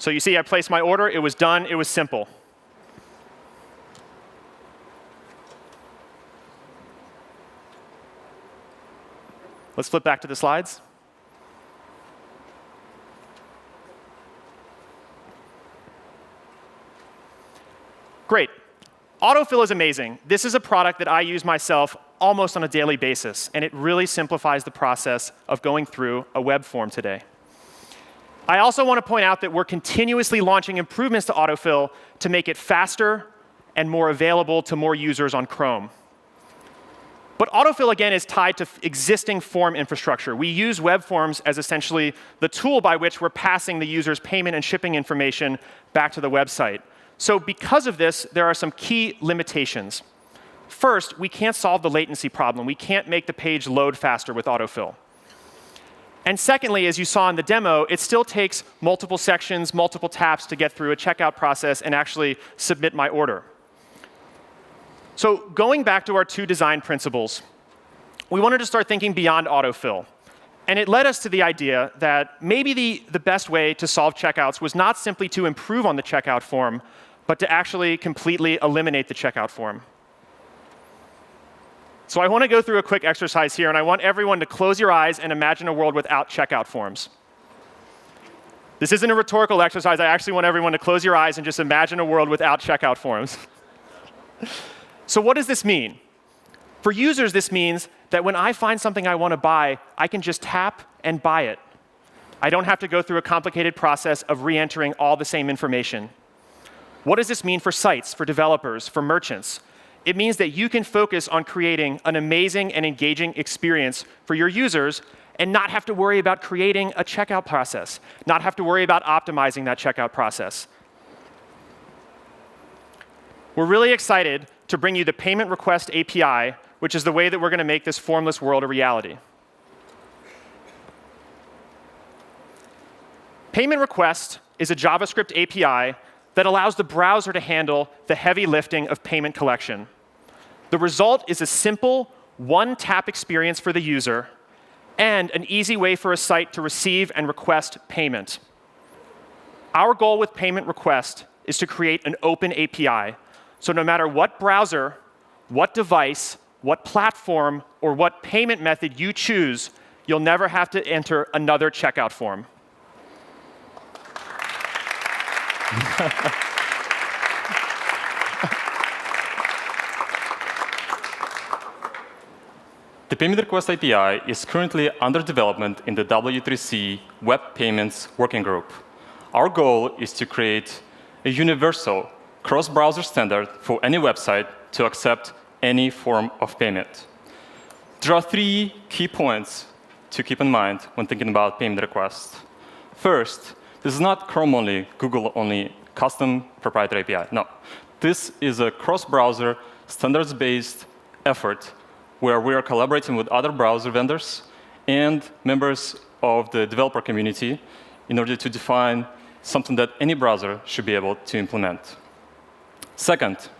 So you see I placed my order. It was done. It was simple. Let's flip back to the slides. Great. Autofill is amazing. This is a product that I use myself almost on a daily basis, and it really simplifies the process of going through a web form today. I also want to point out that we're continuously launching improvements to autofill to make it faster and more available to more users on Chrome. But autofill, again, is tied to existing form infrastructure. We use web forms as essentially the tool by which we're passing the user's payment and shipping information back to the website. So because of this, there are some key limitations. First, we can't solve the latency problem. We can't make the page load faster with autofill. And secondly, as you saw in the demo, it still takes multiple sections, multiple taps to get through a checkout process and actually submit my order. So going back to our two design principles, we wanted to start thinking beyond autofill. And it led us to the idea that maybe the best way to solve checkouts was not simply to improve on the checkout form, but to actually completely eliminate the checkout form. So I want to go through a quick exercise here, and I want everyone to close your eyes and imagine a world without checkout forms. This isn't a rhetorical exercise. I actually want everyone to close your eyes and just imagine a world without checkout forms. So what does this mean? For users, this means that when I find something I want to buy, I can just tap and buy it. I don't have to go through a complicated process of re-entering all the same information. What does this mean for sites, for developers, for merchants? It means that you can focus on creating an amazing and engaging experience for your users and not have to worry about creating a checkout process, not have to worry about optimizing that checkout process. We're really excited to bring you the Payment Request API, which is the way that we're going to make this formless world a reality. Payment Request is a JavaScript API that allows the browser to handle the heavy lifting of payment collection. The result is a simple one-tap experience for the user and an easy way for a site to receive and request payment. Our goal with Payment Request is to create an open API. So no matter what browser, what device, what platform, or what payment method you choose, you'll never have to enter another checkout form. The Payment Request API is currently under development in the W3C Web Payments Working Group. Our goal is to create a universal cross-browser standard for any website to accept any form of payment. There are three key points to keep in mind when thinking about payment requests. First, this is not Chrome-only, Google-only, custom proprietary API. No. This is a cross-browser, standards-based effort where we are collaborating with other browser vendors and members of the developer community in order to define something that any browser should be able to implement. Second,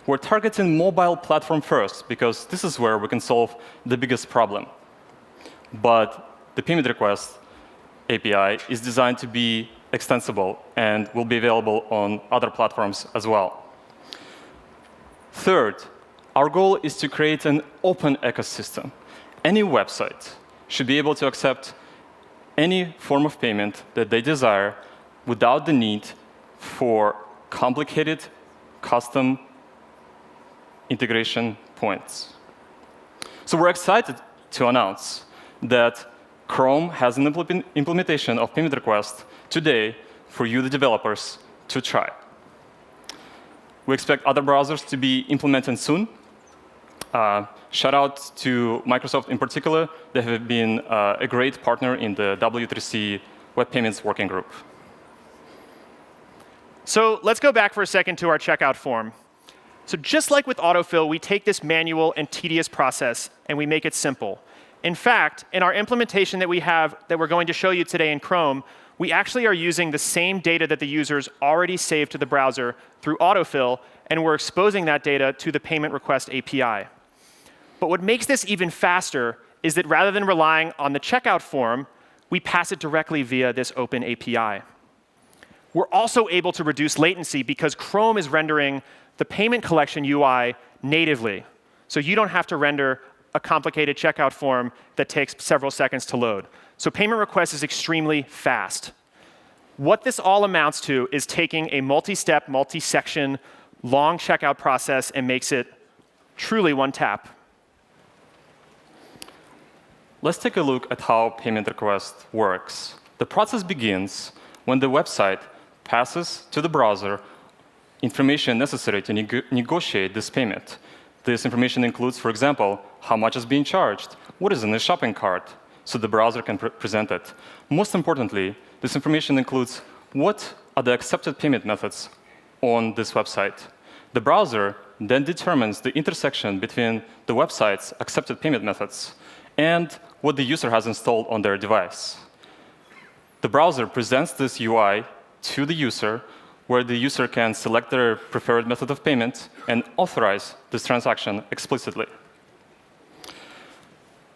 we're targeting mobile platform first because this is where we can solve the biggest problem. But the Payment Request API is designed to be extensible and will be available on other platforms as well. Third, our goal is to create an open ecosystem. Any website should be able to accept any form of payment that they desire without the need for complicated custom integration points. So we're excited to announce that Chrome has an implementation of Payment Request today for you, the developers, to try. We expect other browsers to be implemented soon. Shout out to Microsoft in particular. They have been a great partner in the W3C Web Payments Working Group. So let's go back for a second to our checkout form. So just like with autofill, we take this manual and tedious process and we make it simple. In fact, in our implementation that we have that we're going to show you today in Chrome, we actually are using the same data that the users already saved to the browser through autofill, and we're exposing that data to the Payment Request API. But what makes this even faster is that rather than relying on the checkout form, we pass it directly via this open API. We're also able to reduce latency because Chrome is rendering the payment collection UI natively. So you don't have to render a complicated checkout form that takes several seconds to load. So payment request is extremely fast. What this all amounts to is taking a multi-step, multi-section, long checkout process and makes it truly one tap. Let's take a look at how payment request works. The process begins when the website passes to the browser information necessary to negotiate this payment. This information includes, for example, how much is being charged, what is in the shopping cart, so the browser can present it. Most importantly, this information includes what are the accepted payment methods on this website. The browser then determines the intersection between the website's accepted payment methods and what the user has installed on their device. The browser presents this UI to the user, where the user can select their preferred method of payment and authorize this transaction explicitly.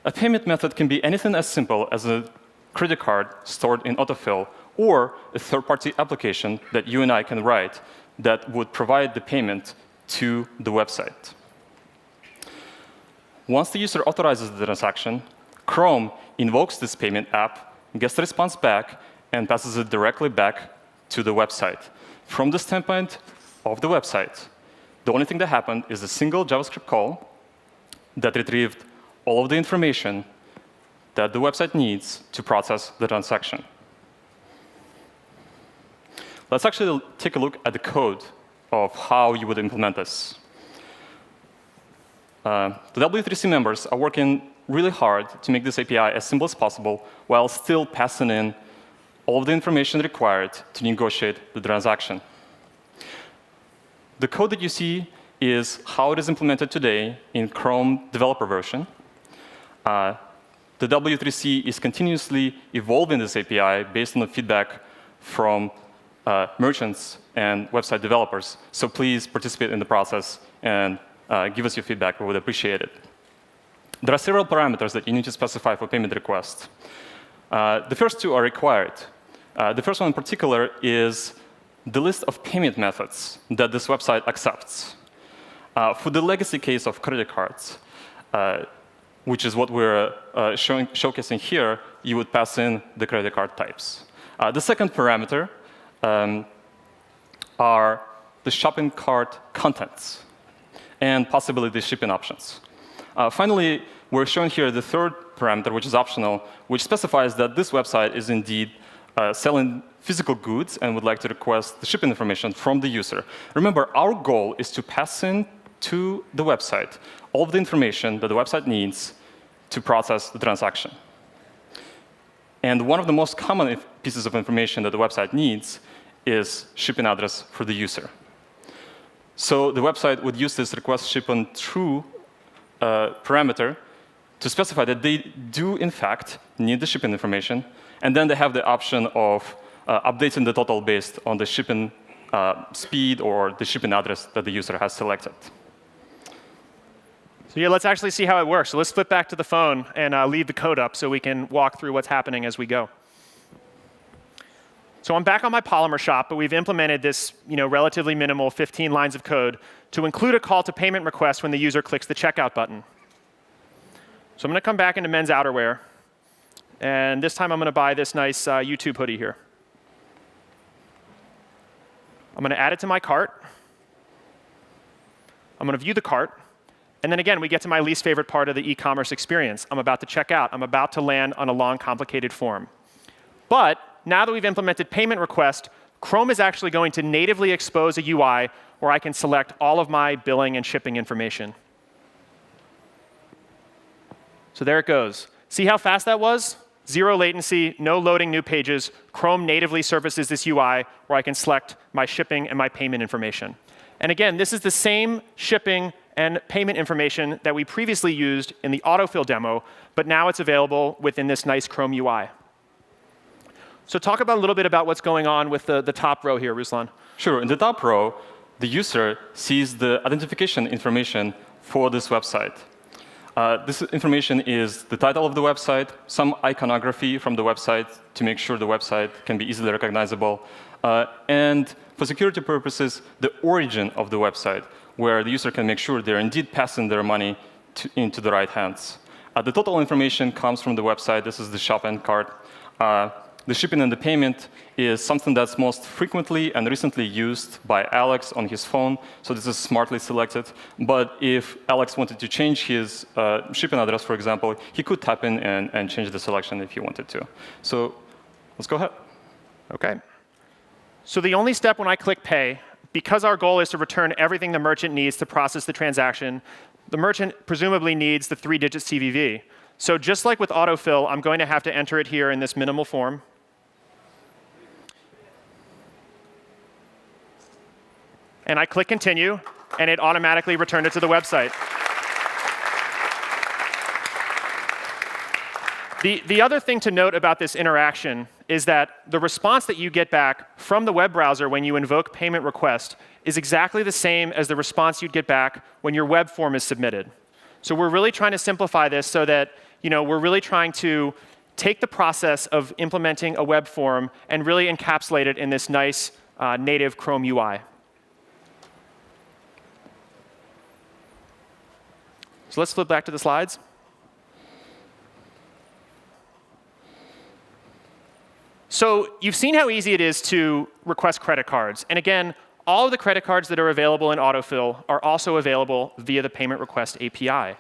A payment method can be anything as simple as a credit card stored in autofill or a third-party application that you and I can write that would provide the payment to the website. Once the user authorizes the transaction, Chrome invokes this payment app, gets the response back, and passes it directly back to the website. From the standpoint of the website, the only thing that happened is a single JavaScript call that retrieved all of the information that the website needs to process the transaction. Let's actually take a look at the code of how you would implement this. The W3C members are working really hard to make this API as simple as possible while still passing in all of the information required to negotiate the transaction. The code that you see is how it is implemented today in Chrome developer version. The W3C is continuously evolving this API based on the feedback from merchants and website developers. So please participate in the process and give us your feedback. We would appreciate it. There are several parameters that you need to specify for payment request. The first two are required. The first one in particular is the list of payment methods that this website accepts. For the legacy case of credit cards, which is what we're showcasing here, you would pass in the credit card types. The second parameter are the shopping cart contents and possibly the shipping options. Finally, we're showing here the third parameter, which is optional, which specifies that this website is indeed selling physical goods and would like to request the shipping information from the user. Remember, our goal is to pass in to the website all of the information that the website needs to process the transaction. And one of the most common pieces of information that the website needs is shipping address for the user. So the website would use this request shipping true parameter to specify that they do, in fact, need the shipping information. And then they have the option of updating the total based on the shipping speed or the shipping address that the user has selected. So yeah, let's actually see how it works. So let's flip back to the phone and leave the code up so we can walk through what's happening as we go. So I'm back on my Polymer shop, but we've implemented this relatively minimal 15 lines of code to include a call to payment request when the user clicks the checkout button. So I'm going to come back into men's outerwear. And this time I'm going to buy this nice YouTube hoodie here. I'm going to add it to my cart. I'm going to view the cart. And then again, we get to my least favorite part of the e-commerce experience. I'm about to check out. I'm about to land on a long, complicated form. But now that we've implemented payment request, Chrome is actually going to natively expose a UI where I can select all of my billing and shipping information. So there it goes. See how fast that was? Zero latency, no loading new pages. Chrome natively surfaces this UI where I can select my shipping and my payment information. And again, this is the same shipping and payment information that we previously used in the autofill demo, but now it's available within this nice Chrome UI. So talk about a little bit about what's going on with the top row here, Ruslan. Sure. In the top row, the user sees the identification information for this website. This information is the title of the website, some iconography from the website to make sure the website can be easily recognizable, And for security purposes, the origin of the website, where the user can make sure they're indeed passing their money into the right hands. The total information comes from the website. This is the shopping cart. The shipping and the payment is something that's most frequently and recently used by Alex on his phone, so this is smartly selected. But if Alex wanted to change his shipping address, for example, he could tap in and change the selection if he wanted to. So let's go ahead. OK. So the only step when I click Pay, because our goal is to return everything the merchant needs to process the transaction, the merchant presumably needs the 3-digit CVV. So just like with autofill, I'm going to have to enter it here in this minimal form. And I click Continue, and it automatically returned it to the website. The other thing to note about this interaction is that the response that you get back from the web browser when you invoke payment request is exactly the same as the response you'd get back when your web form is submitted. So we're really trying to simplify this so that we're really trying to take the process of implementing a web form and really encapsulate it in this nice native Chrome UI. So let's flip back to the slides. So you've seen how easy it is to request credit cards. And again, all of the credit cards that are available in autofill are also available via the payment request API.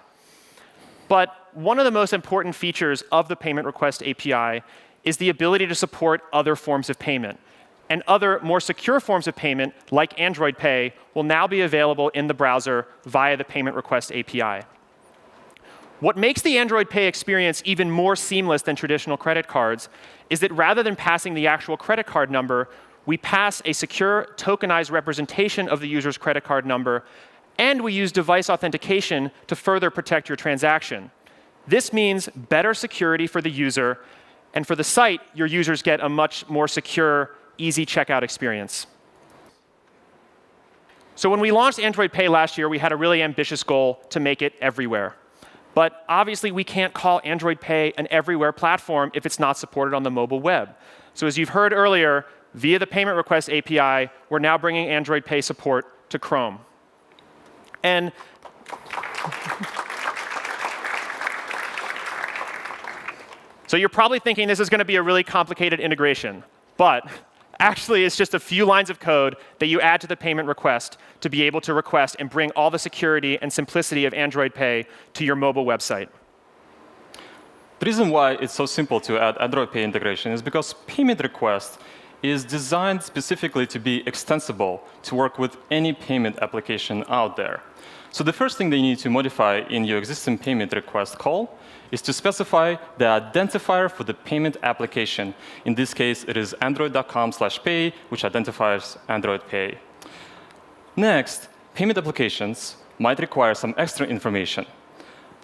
But one of the most important features of the payment request API is the ability to support other forms of payment. And other more secure forms of payment, like Android Pay, will now be available in the browser via the payment request API. What makes the Android Pay experience even more seamless than traditional credit cards is that rather than passing the actual credit card number, we pass a secure tokenized representation of the user's credit card number, and we use device authentication to further protect your transaction. This means better security for the user, and for the site, your users get a much more secure, easy checkout experience. So when we launched Android Pay last year, we had a really ambitious goal to make it everywhere. But obviously, we can't call Android Pay an everywhere platform if it's not supported on the mobile web. So as you've heard earlier, via the payment request API, we're now bringing Android Pay support to Chrome. And so you're probably thinking this is going to be a really complicated integration. But actually, it's just a few lines of code that you add to the payment request to be able to request and bring all the security and simplicity of Android Pay to your mobile website. The reason why it's so simple to add Android Pay integration is because payment request is designed specifically to be extensible to work with any payment application out there. So the first thing that you need to modify in your existing payment request call is to specify the identifier for the payment application. In this case, it is android.com/pay, which identifies Android Pay. Next, payment applications might require some extra information.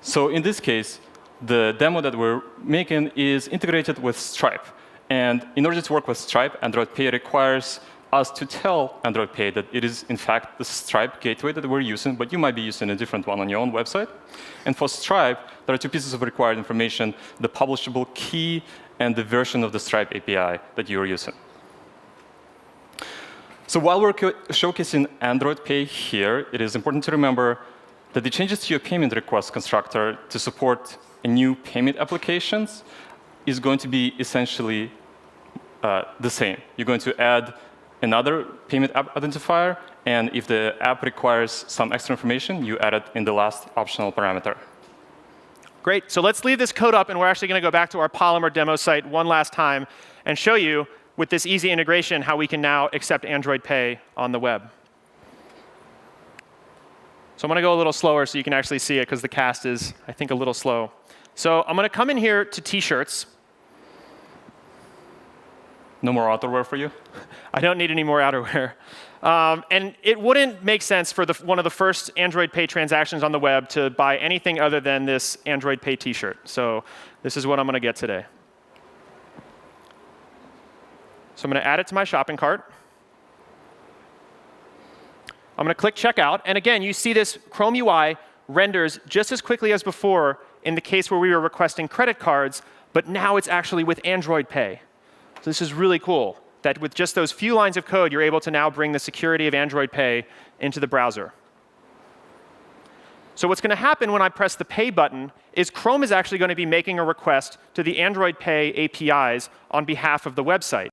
So in this case, the demo that we're making is integrated with Stripe. And in order to work with Stripe, Android Pay requires us to tell Android Pay that it is, in fact, the Stripe gateway that we're using, but you might be using a different one on your own website. And for Stripe, there are two pieces of required information: the publishable key and the version of the Stripe API that you are using. So while we're showcasing Android Pay here, it is important to remember that the changes to your payment request constructor to support new payment applications is going to be essentially the same. You're going to add another payment app identifier, and if the app requires some extra information, you add it in the last optional parameter. Great. So let's leave this code up, and we're actually going to go back to our Polymer demo site one last time and show you, with this easy integration, how we can now accept Android Pay on the web. So I'm going to go a little slower so you can actually see it, because the cast is, I think, a little slow. So I'm going to come in here to T-shirts. No more outerwear for you? I don't need any more outerwear. And it wouldn't make sense for one of the first Android Pay transactions on the web to buy anything other than this Android Pay T-shirt. So this is what I'm going to get today. So I'm going to add it to my shopping cart. I'm going to click Checkout. And again, you see this Chrome UI renders just as quickly as before in the case where we were requesting credit cards, but now it's actually with Android Pay. So this is really cool. that with just those few lines of code, you're able to now bring the security of Android Pay into the browser. So what's going to happen when I press the Pay button is Chrome is actually going to be making a request to the Android Pay APIs on behalf of the website.